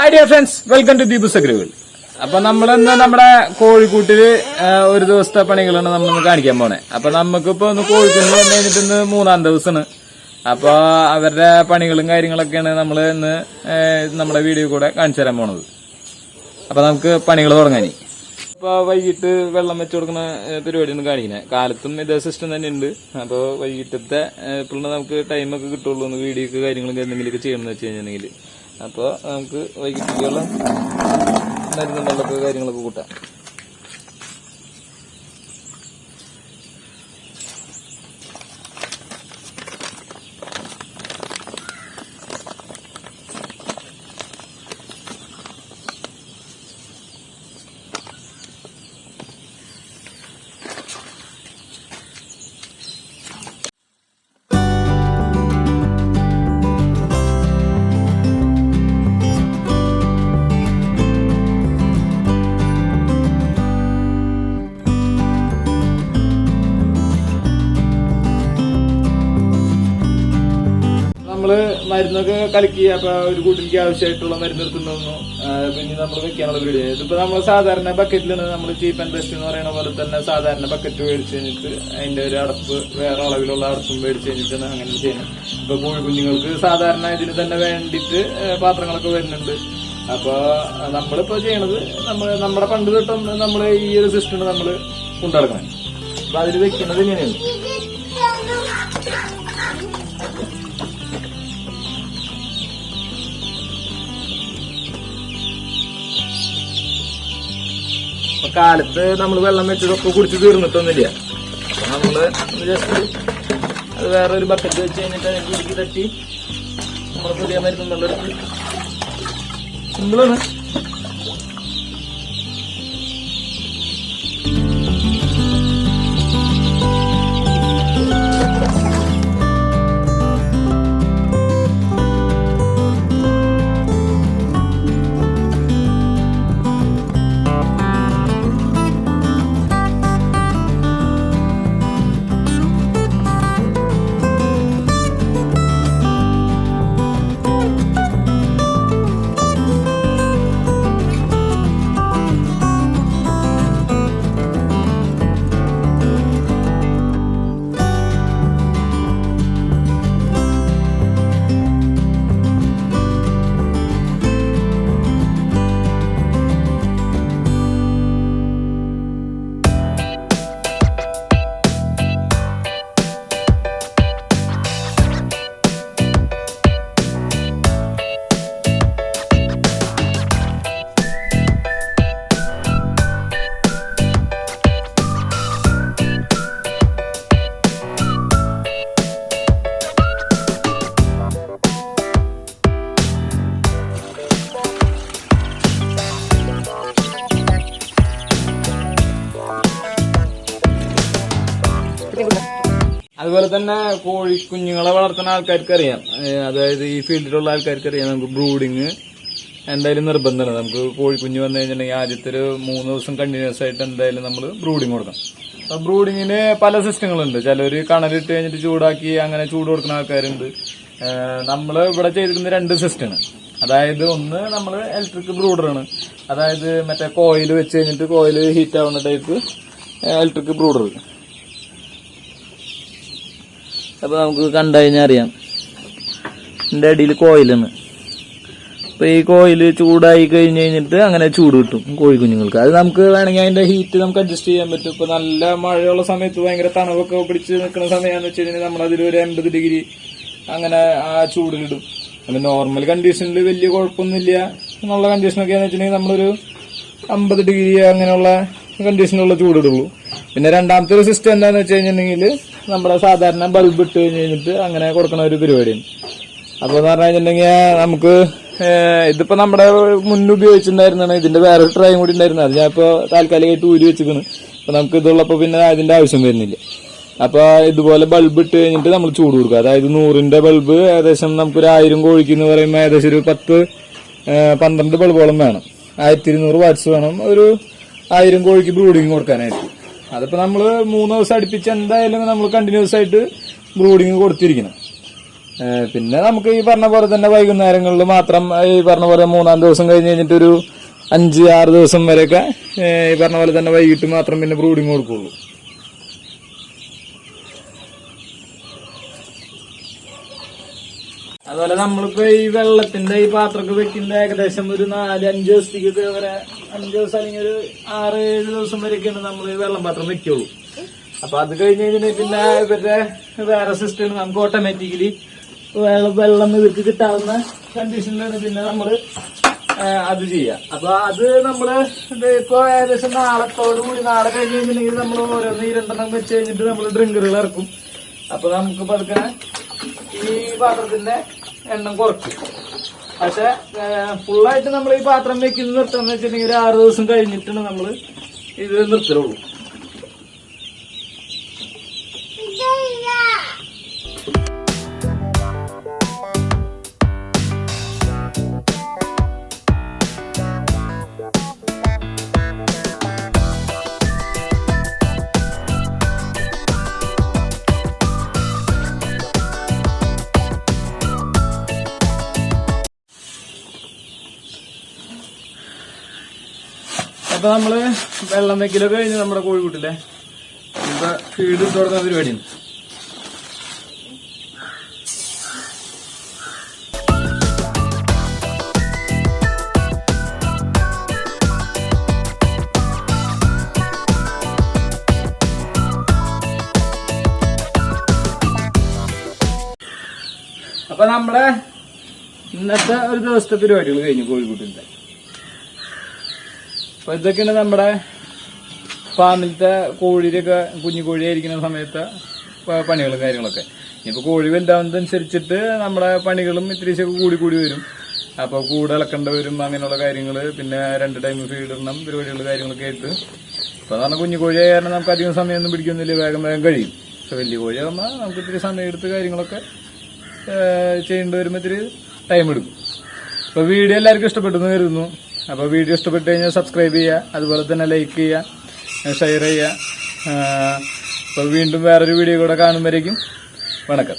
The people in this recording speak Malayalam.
Hi dear friends, welcome to Deepu's agriculture. അപ്പൊ നമ്മളിന്ന് നമ്മുടെ കോഴിക്കൂട്ടില് ഒരു ദിവസത്തെ പണികളാണ് നമ്മളിന്ന് കാണിക്കാൻ പോണേ. അപ്പൊ നമുക്കിപ്പോ ഒന്ന് കോഴിക്കുഞ്ഞ് വന്നു കഴിഞ്ഞിട്ട് ഇന്ന് 3-ാം ദിവസമാണ്. അപ്പൊ അവരുടെ പണികളും കാര്യങ്ങളൊക്കെയാണ് നമ്മൾ ഇന്ന് നമ്മുടെ വീഡിയോ കൂടെ കാണിച്ചു തരാൻ പോണത്. അപ്പൊ നമുക്ക് പണികൾ തുടങ്ങാനി. ഇപ്പൊ വൈകിട്ട് വെള്ളം വെച്ചു കൊടുക്കുന്ന പരിപാടിയാണ് കാണിക്കുന്നത്. കാലത്തും ഇതേ സിസ്റ്റം തന്നെ ഉണ്ട്. അപ്പോൾ വൈകിട്ടത്തെ ഇപ്പോഴും നമുക്ക് ടൈമൊക്കെ കിട്ടുള്ളൂ വീഡിയോക്ക് കാര്യങ്ങളൊക്കെ എന്തെങ്കിലുമൊക്കെ ചെയ്യണമെന്ന് വെച്ച് കഴിഞ്ഞിട്ടുണ്ടെങ്കിൽ. അപ്പോൾ നമുക്ക് വൈകിട്ടുള്ള മരുന്നും വെള്ളമൊക്കെ കാര്യങ്ങളൊക്കെ കൂട്ടാം. നമ്മള് മരുന്നൊക്കെ കലക്കി അപ്പൊ ഒരു കൂട്ടിലേക്ക് ആവശ്യമായിട്ടുള്ള മരുന്ന് എടുത്തുണ്ടോന്നു പിന്നെ നമ്മൾ വെക്കാനുള്ള പരിപാടി. ഇതിപ്പോ നമ്മൾ സാധാരണ ബക്കറ്റിലാണ് നമ്മൾ ചീപ്പ് ആൻഡ് ബെസ്റ്റ് എന്ന് പറയുന്ന പോലെ തന്നെ സാധാരണ ബക്കറ്റ് മേടിച്ച് കഴിഞ്ഞിട്ട് അതിന്റെ ഒരു അടപ്പ് വേറെ അളവിലുള്ള അടപ്പും മേടിച്ച് കഴിഞ്ഞിട്ടാണ് അങ്ങനെ ചെയ്യുന്നത്. ഇപ്പൊ കോഴിക്കുഞ്ഞുങ്ങൾക്ക് സാധാരണ ഇതിന് തന്നെ വേണ്ടിയിട്ട് പാത്രങ്ങളൊക്കെ വരുന്നുണ്ട്. അപ്പൊ നമ്മളിപ്പോ ചെയ്യണത് നമ്മുടെ പണ്ട് തൊട്ടും നമ്മൾ ഈ ഒരു സിസ്റ്റം നമ്മൾ കൊണ്ടുനടക്കണം. അപ്പൊ അതിൽ വെക്കുന്നത് ഇങ്ങനെയാണ്. അപ്പൊ കാലത്ത് നമ്മൾ വെള്ളം വെച്ചതൊക്കെ കുടിച്ച് തീർന്നിട്ടൊന്നുമില്ല. അപ്പൊ നമ്മള് ജസ്റ്റ് അത് വേറെ ഒരു ബക്കറ്റ് വെച്ച് കഴിഞ്ഞിട്ട് അതിന്റെ ഉരുക്കി തട്ടി നമ്മൾ പുതിയ മരുന്നും വെള്ളം എടുത്ത് സിമ്പിളാണ്. അതുപോലെ തന്നെ കോഴിക്കുഞ്ഞുങ്ങളെ വളർത്തുന്ന ആൾക്കാർക്ക് അറിയാം, അതായത് ഈ ഫീൽഡിലുള്ള ആൾക്കാർക്ക് അറിയാം, നമുക്ക് ബ്രൂഡിങ് എന്തായാലും നിർബന്ധമാണ്. നമുക്ക് കോഴിക്കുഞ്ഞ് വന്നു കഴിഞ്ഞിട്ടുണ്ടെങ്കിൽ ആദ്യത്തെ ഒരു 3 ദിവസം കണ്ടിന്യൂസ് ആയിട്ട് എന്തായാലും നമ്മൾ ബ്രൂഡിങ് കൊടുക്കണം. അപ്പൊ ബ്രൂഡിങ്ങിന് പല സിസ്റ്റങ്ങളുണ്ട്. ചിലര് കണലിട്ട് കഴിഞ്ഞിട്ട് ചൂടാക്കി അങ്ങനെ ചൂട് കൊടുക്കുന്ന ആൾക്കാരുണ്ട്. നമ്മൾ ഇവിടെ ചെയ്തിരിക്കുന്ന 2 സിസ്റ്റമാണ്. അതായത് ഒന്ന് നമ്മൾ ഇലക്ട്രിക് ബ്രൂഡറാണ്. അതായത് മറ്റേ കോയിൽ വെച്ച് കഴിഞ്ഞിട്ട് കോയിൽ ഹീറ്റ് ആവുന്ന ടൈപ്പ് ഇലക്ട്രിക് ബ്രൂഡർ. അപ്പൊ നമുക്ക് കണ്ടു കഴിഞ്ഞാൽ അറിയാം ഇതിന്റെ അടിയിൽ കോയിലാണ്. അപ്പൊ ഈ കോയില് ചൂടായി കഴിഞ്ഞ് കഴിഞ്ഞിട്ട് അങ്ങനെ ചൂട് കിട്ടും കോഴിക്കുഞ്ഞുങ്ങൾക്ക്. അത് നമുക്ക് വേണമെങ്കിൽ അതിന്റെ ഹീറ്റ് നമുക്ക് അഡ്ജസ്റ്റ് ചെയ്യാൻ പറ്റും. ഇപ്പൊ നല്ല മഴയുള്ള സമയത്ത് ഭയങ്കര തണുപ്പൊക്കെ പിടിച്ച് നിൽക്കുന്ന സമയമാണെന്ന് വെച്ച് കഴിഞ്ഞാൽ നമ്മൾ അതിലൊരു 80 ഡിഗ്രി അങ്ങനെ ആ ചൂടിലിടും. അപ്പൊ നോർമൽ കണ്ടീഷനിൽ വലിയ കുഴപ്പമൊന്നുമില്ല എന്നുള്ള കണ്ടീഷനൊക്കെ എന്ന് വെച്ചിട്ടുണ്ടെങ്കിൽ നമ്മളൊരു 50 ഡിഗ്രി അങ്ങനെയുള്ള കണ്ടീഷനുള്ള ചൂടിടുള്ളൂ. പിന്നെ രണ്ടാമത്തെ ഒരു സിസ്റ്റം എന്താന്ന് വെച്ച് കഴിഞ്ഞിട്ടുണ്ടെങ്കിൽ നമ്മുടെ സാധാരണ ബൾബ് ഇട്ട് കഴിഞ്ഞിട്ട് അങ്ങനെ കൊടുക്കുന്ന ഒരു പരിപാടിയാണ്. അപ്പൊ എന്ന് പറഞ്ഞു കഴിഞ്ഞിട്ടുണ്ടെങ്കിൽ നമുക്ക് ഇതിപ്പോ നമ്മുടെ മുന്നേ ഉപയോഗിച്ചിട്ടുണ്ടായിരുന്നാണ്. ഇതിന്റെ വേറൊരു ട്രൈയും കൂടി ഉണ്ടായിരുന്നു. അത് ഞാൻ ഇപ്പൊ താൽക്കാലികമായിട്ട് ഊരി വെച്ചിരിക്കുന്നു. അപ്പൊ നമുക്ക് ഇതുള്ളപ്പോ പിന്നെ അതിന്റെ ആവശ്യം വരുന്നില്ല. അപ്പൊ ഇതുപോലെ ബൾബ് ഇട്ട് കഴിഞ്ഞിട്ട് നമ്മൾ ചൂട് കൊടുക്കുക. അതായത് 100ന്റെ ബൾബ് ഏകദേശം നമുക്കൊരു 1000 കോഴിക്ക് എന്ന് പറയുമ്പോൾ ഏകദേശം ഒരു 10-12 ബൾബോളം വേണം. 1200 വാട്ട്സ് വേണം ഒരു 1000 കോഴിക്ക് ബ്രൂഡിങ് കൊടുക്കാനായിട്ട്. അതിപ്പോ നമ്മള് 3 ദിവസം അടുപ്പിച്ച് എന്തായാലും നമ്മൾ കണ്ടിന്യൂസ് ആയിട്ട് ബ്രൂഡിങ് കൊടുത്തിരിക്കണം. പിന്നെ നമുക്ക് ഈ പറഞ്ഞ പോലെ തന്നെ വൈകുന്നേരങ്ങളിൽ മാത്രം ഈ പറഞ്ഞ പോലെ 3-ാം ദിവസം കഴിഞ്ഞ് കഴിഞ്ഞിട്ട് ഒരു 5-6 ദിവസം വരെയൊക്കെ ഈ പറഞ്ഞ പോലെ തന്നെ വൈകിട്ട് മാത്രം പിന്നെ ബ്രൂഡിങ് കൊടുക്കുള്ളൂ. അതുപോലെ നമ്മളിപ്പോ ഈ വെള്ളത്തിന്റെ ഈ പാത്രമൊക്കെ വെക്കുന്ന ഏകദേശം ഒരു 4-5 ദിവസത്തേക്ക് വരെ 5 ദിവസം അല്ലെങ്കിൽ ഒരു 6-7 ദിവസം വരെയൊക്കെയാണ് നമ്മൾ ഈ വെള്ളം പാത്രം വെക്കുള്ളൂ. അപ്പൊ അത് കഴിഞ്ഞ് കഴിഞ്ഞാൽ പിന്നെ ഇവരുടെ വേറെ സിസ്റ്റം നമുക്ക് ഓട്ടോമാറ്റിക്കലി വെള്ളം ഇവർക്ക് കിട്ടാവുന്ന കണ്ടീഷനിലാണ് പിന്നെ നമ്മള് അത് ചെയ്യാം. അപ്പൊ അത് നമ്മള് ഇപ്പൊ ഏകദേശം നാളത്തോടുകൂടി നാളെ കഴിഞ്ഞ് കഴിഞ്ഞിട്ടുണ്ടെങ്കിൽ നമ്മൾ ഓരോന്ന് 2 വെച്ച് കഴിഞ്ഞിട്ട് നമ്മൾ ഡ്രിങ്കറുകൾ ഇറക്കും. അപ്പൊ നമുക്ക് പതുക്കെ ഈ പാത്രത്തിന്റെ എണ്ണം കുറയ്ക്കും. പക്ഷെ ഫുള്ളായിട്ട് നമ്മൾ ഈ പാത്രം വെക്കുന്നത് നിർത്താന്ന് വെച്ചിട്ടുണ്ടെങ്കിൽ ഒരു 6 ദിവസം കഴിഞ്ഞിട്ടാണ് നമ്മൾ ഇത് നിർത്തലുള്ളൂ. അപ്പൊ നമ്മള് വെള്ളം വെക്കലൊക്കെ കഴിഞ്ഞ് നമ്മുടെ കോഴിക്കൂട്ടില്ലേ ഇപ്പൊ ഫീഡ് ഇട്ട് കൊടുക്കുന്ന പരിപാടിയാണ്. അപ്പൊ നമ്മുടെ ഇന്നത്തെ ഒരു ദിവസത്തെ പരിപാടികൾ കഴിഞ്ഞു കോഴിക്കൂട്ടിന്റെ. അപ്പൊ ഇതൊക്കെയാണ് നമ്മുടെ ഫാമിലത്തെ കോഴിയിലൊക്കെ കുഞ്ഞു കോഴിയായിരിക്കുന്ന സമയത്തെ പണികളും കാര്യങ്ങളൊക്കെ. ഇനിയിപ്പോ കോഴി വലുതാവുന്നതനുസരിച്ചിട്ട് നമ്മുടെ പണികളും ഇത്തിരിശൊക്കെ കൂടി വരും. അപ്പൊ കൂട് ഇളക്കേണ്ട വരും, അങ്ങനെയുള്ള കാര്യങ്ങള്. പിന്നെ 2 ടൈം ഫീഡിടണം, പരിപാടികൾ കാര്യങ്ങളൊക്കെ ആയിട്ട്. ഇപ്പൊ പറഞ്ഞാൽ കുഞ്ഞു കോഴിയായ കാരണം നമുക്ക് അധികം സമയമൊന്നും പിടിക്കുന്നില്ല, വേഗം കഴിയും. പക്ഷെ വലിയ കോഴിയാകുമ്പോൾ നമുക്ക് ഇത്തിരി സമയം എടുത്ത് കാര്യങ്ങളൊക്കെ ചെയ്യേണ്ടി വരുമ്പോൾ ഇത്തിരി ടൈം എടുക്കും. അപ്പൊ വീഡിയോ എല്ലാവർക്കും ഇഷ്ടപ്പെട്ടെന്ന് കരുതുന്നു. അപ്പൊ വീഡിയോ ഇഷ്ടപ്പെട്ട് കഴിഞ്ഞാൽ സബ്സ്ക്രൈബ് ചെയ്യുക, അതുപോലെ തന്നെ ലൈക്ക് ചെയ്യുക, ഷെയർ ചെയ്യുക. അപ്പൊ വീണ്ടും വേറൊരു വീഡിയോ കൂടെ കാണുമ്പോഴേക്കും വണക്കം.